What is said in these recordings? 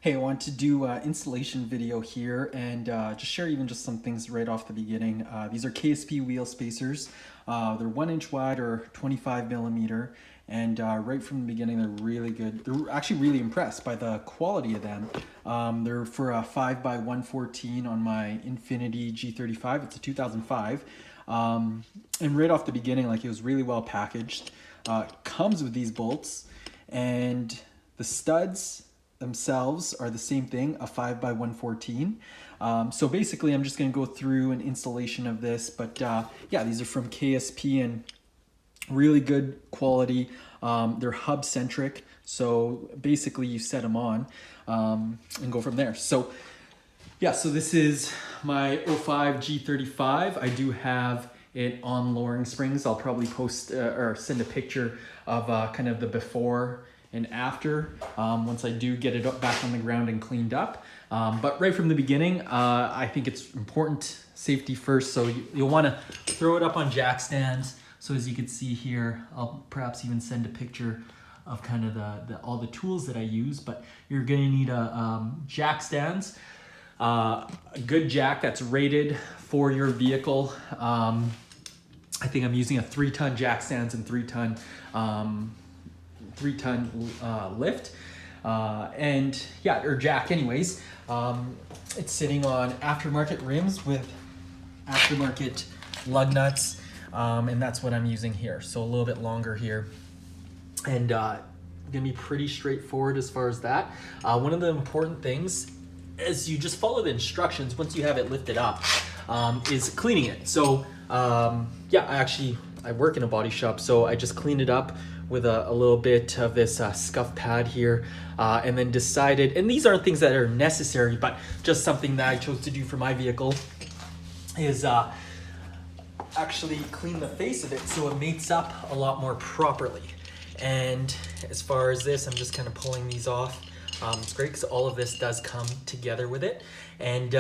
Hey, I want to do an installation video here and just share even just some things right off the beginning. These are KSP Wheel Spacers. They're 1 inch wide or 25 millimeter, and right from the beginning they're really good. They're actually really impressed by the quality of them. They're for a 5x114 on my Infinity G35. It's a 2005. And right off the beginning, like, it was really well packaged. Comes with these bolts, and the studs themselves are the same thing, a 5x114. So basically I'm just going to go through an installation of this, but yeah, these are from KSP and really good quality. They're hub centric, so basically you set them on and go from there. So yeah, so this is my 05 G35. I do have it on lowering springs. I'll probably post or send a picture of kind of the before and after once I do get it back on the ground and cleaned up. But right from the beginning, I think it's important, safety first. So you'll want to throw it up on jack stands. So as you can see here, I'll perhaps even send a picture of kind of all the tools that I use, but you're going to need a jack stands, a good jack that's rated for your vehicle. I think I'm using a 3-ton jack stands and 3-ton lift, and yeah, or jack anyways. It's sitting on aftermarket rims with aftermarket lug nuts, and that's what I'm using here. So a little bit longer here, and gonna be pretty straightforward as far as that. One of the important things is you just follow the instructions once you have it lifted up, is cleaning it. So yeah, I work in a body shop, so I just cleaned it up with a little bit of this scuff pad here, and then decided, and these aren't things that are necessary, but just something that I chose to do for my vehicle, is actually clean the face of it so it mates up a lot more properly. And as far as this, I'm just kind of pulling these off. It's great because all of this does come together with it. And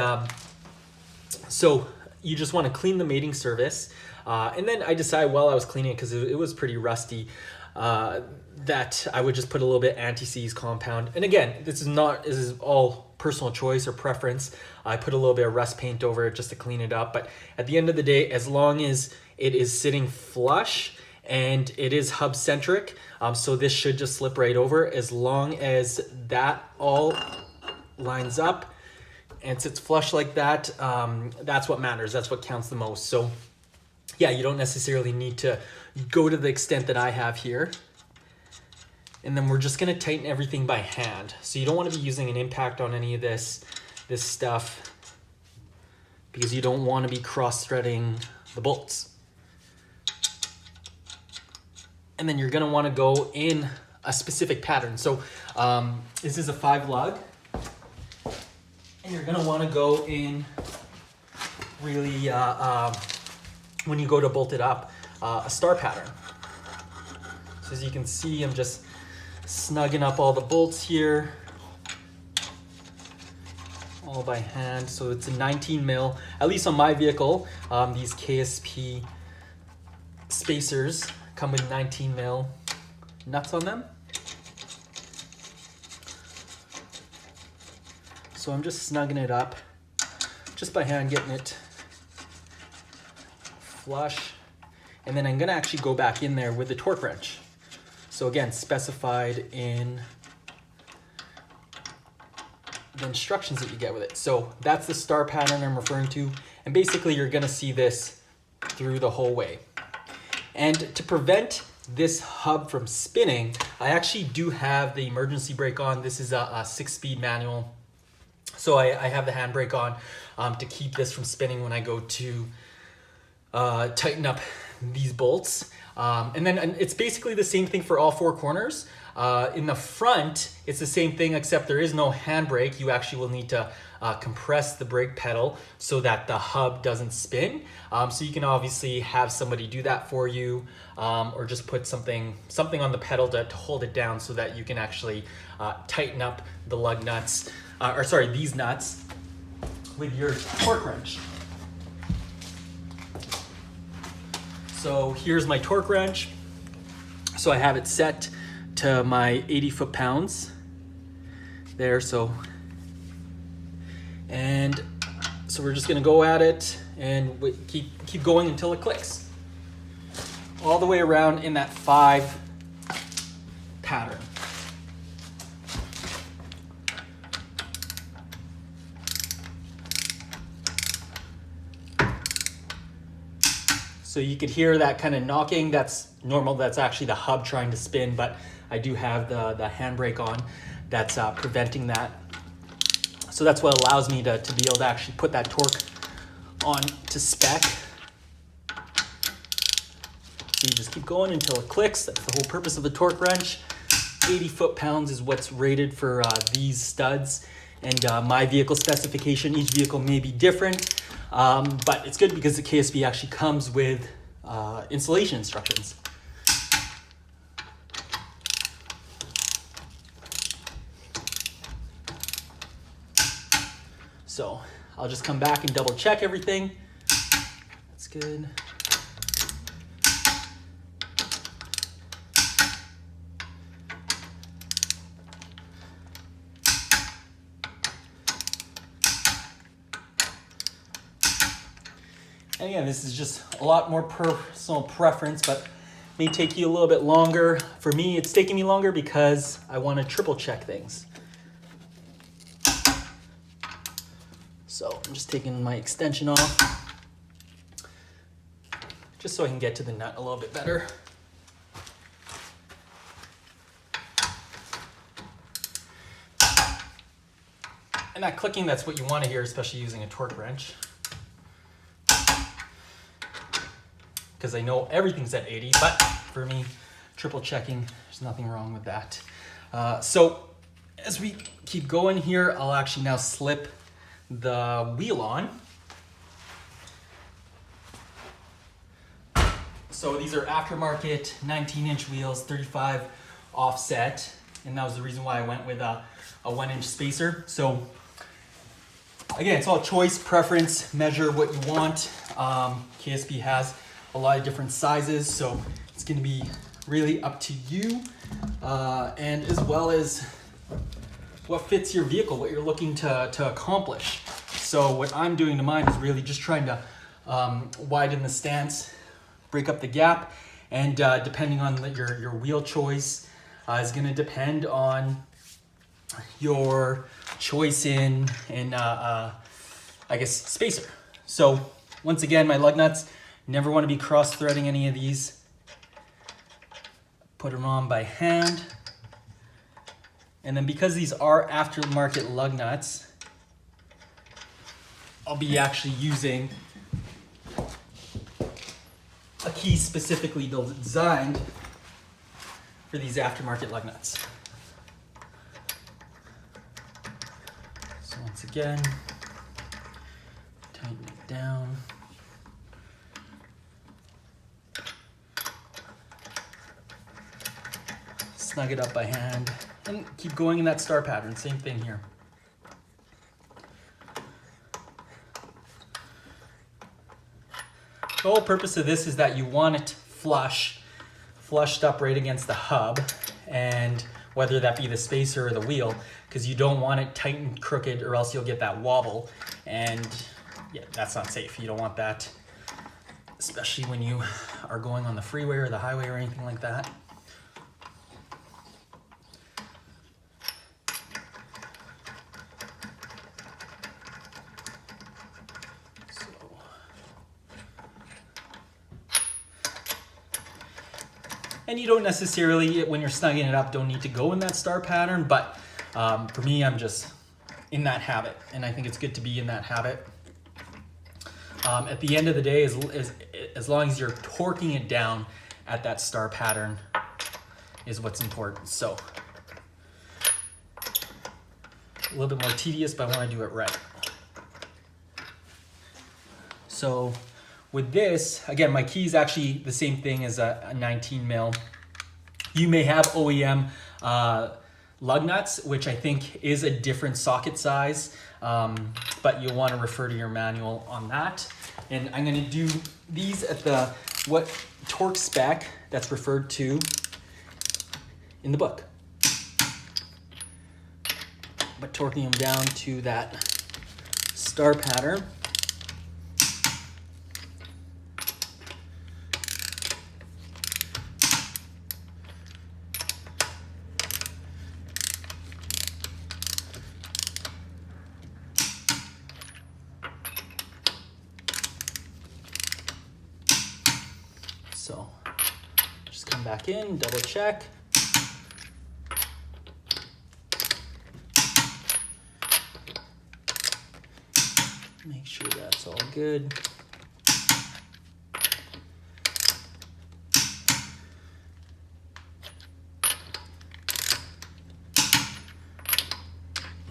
so you just want to clean the mating surface. And then I decided while I was cleaning it, because it was pretty rusty, that I would just put a little bit anti-seize compound. And again, this is all personal choice or preference. I put a little bit of rust paint over it just to clean it up. But at the end of the day, as long as it is sitting flush and it is hub centric, so this should just slip right over, as long as that all lines up and sits flush like that. That's what matters. That's what counts the most. So yeah, you don't necessarily need to go to the extent that I have here. And then we're just gonna tighten everything by hand. So you don't wanna be using an impact on any of this stuff, because you don't wanna be cross-threading the bolts. And then you're gonna wanna go in a specific pattern. So this is a 5 lug. And you're gonna wanna go in really, when you go to bolt it up, a star pattern. So as you can see, I'm just snugging up all the bolts here, all by hand. So it's a 19 mil, at least on my vehicle. These KSP spacers come with 19 mil nuts on them. So I'm just snugging it up, just by hand, getting it flush. And then I'm gonna actually go back in there with the torque wrench. So again, specified in the instructions that you get with it. So that's the star pattern I'm referring to. And basically you're gonna see this through the whole way. And to prevent this hub from spinning, I actually do have the emergency brake on. This is a 6-speed manual. So I have the handbrake on to keep this from spinning when I go to tighten up these bolts. And then it's basically the same thing for all 4 corners. In the front, it's the same thing, except there is no handbrake. You actually will need to compress the brake pedal so that the hub doesn't spin. So you can obviously have somebody do that for you, or just put something on the pedal to hold it down so that you can actually tighten up the lug nuts, these nuts with your torque wrench. So here's my torque wrench. So I have it set to my 80 foot-pounds there. So And so we're just gonna go at it and keep going until it clicks. All the way around in that 5 pattern. So you could hear that kind of knocking. That's normal. That's actually the hub trying to spin, but I do have the handbrake on that's preventing that. So that's what allows me to be able to actually put that torque on to spec. So you just keep going until it clicks. That's the whole purpose of the torque wrench. 80 foot-pounds is what's rated for these studs. And my vehicle specification, each vehicle may be different, but it's good because the KSP actually comes with installation instructions. So I'll just come back and double check everything. That's good. And again, this is just a lot more personal preference, but may take you a little bit longer. For me, it's taking me longer because I want to triple check things. So I'm just taking my extension off, just so I can get to the nut a little bit better. And that clicking, that's what you want to hear, especially using a torque wrench. Because I know everything's at 80, but for me, triple checking, there's nothing wrong with that. So as we keep going here, I'll actually now slip the wheel on. So these are aftermarket 19-inch wheels, 35 offset, and that was the reason why I went with a 1-inch spacer. So again, it's all choice, preference, measure what you want. KSP has a lot of different sizes, so it's going to be really up to you, and as well as what fits your vehicle, what you're looking to accomplish. So what I'm doing to mine is really just trying to widen the stance, break up the gap, and depending on your wheel choice is going to depend on your choice in I guess spacer. So once again, my lug nuts, never want to be cross-threading any of these. Put them on by hand. And then because these are aftermarket lug nuts, I'll be actually using a key specifically designed for these aftermarket lug nuts. So once again, tighten it down. Snug it up by hand. And keep going in that star pattern, same thing here. The whole purpose of this is that you want it flushed up right against the hub, and whether that be the spacer or the wheel, because you don't want it tight and crooked or else you'll get that wobble, and yeah, that's not safe. You don't want that, especially when you are going on the freeway or the highway or anything like that. And you don't necessarily, when you're snugging it up, don't need to go in that star pattern, but for me, I'm just in that habit, and I think it's good to be in that habit. At the end of the day, as long as you're torquing it down at that star pattern is what's important. So a little bit more tedious, but I want to do it right. So with this, again, my key is actually the same thing as a 19 mil. You may have OEM lug nuts, which I think is a different socket size, but you'll want to refer to your manual on that. And I'm going to do these at the what torque spec that's referred to in the book, but torquing them down to that star pattern. So just come back in, double check. Make sure that's all good.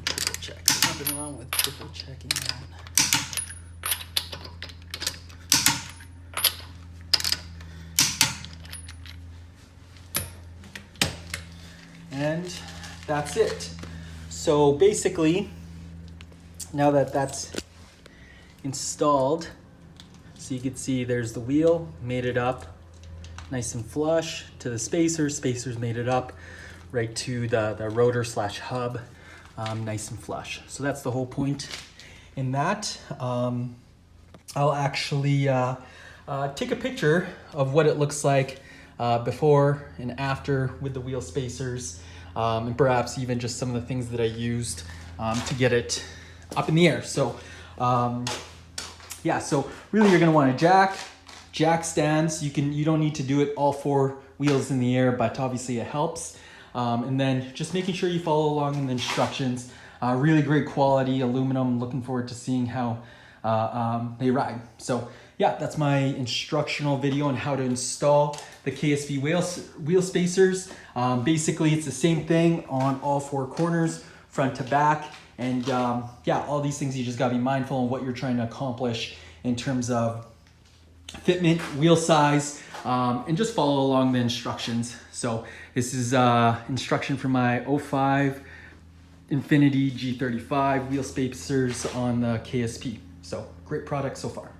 Triple check. There's nothing wrong with triple checking that. And that's it. So basically, now that that's installed, so you can see there's the wheel, made it up nice and flush to the spacers. Spacers made it up right to the rotor slash hub, nice and flush. So that's the whole point in that. I'll actually take a picture of what it looks like before and after with the wheel spacers, and perhaps even just some of the things that I used to get it up in the air. So yeah, so really you're gonna want a jack stands. You don't need to do it all 4 wheels in the air, but obviously it helps. And then just making sure you follow along in the instructions. Really great quality aluminum. Looking forward to seeing how they ride. So yeah, that's my instructional video on how to install the KSP wheel spacers. Basically, it's the same thing on all 4 corners, front to back. And yeah, all these things you just gotta be mindful of what you're trying to accomplish in terms of fitment, wheel size, and just follow along the instructions. So this is instruction for my 05 Infinity G35 wheel spacers on the KSP. So great product so far.